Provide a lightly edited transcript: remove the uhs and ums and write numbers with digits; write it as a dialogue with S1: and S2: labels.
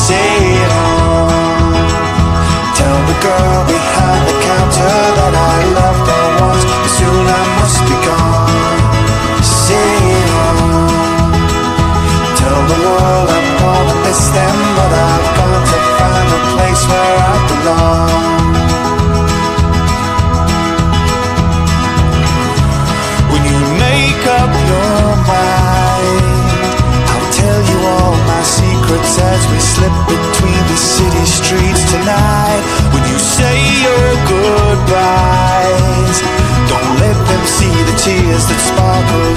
S1: say it on. Tell the girl behind the counter that I loved her once, but soon I must be gone. Say it on. Tell the world I'm gonna miss them, but I've got to find a place where I belong. When you make up your mind, I'll tell you all my secrets as we slip between the city streets tonight. When you say your goodbyes, don't let them see the tears that sparkle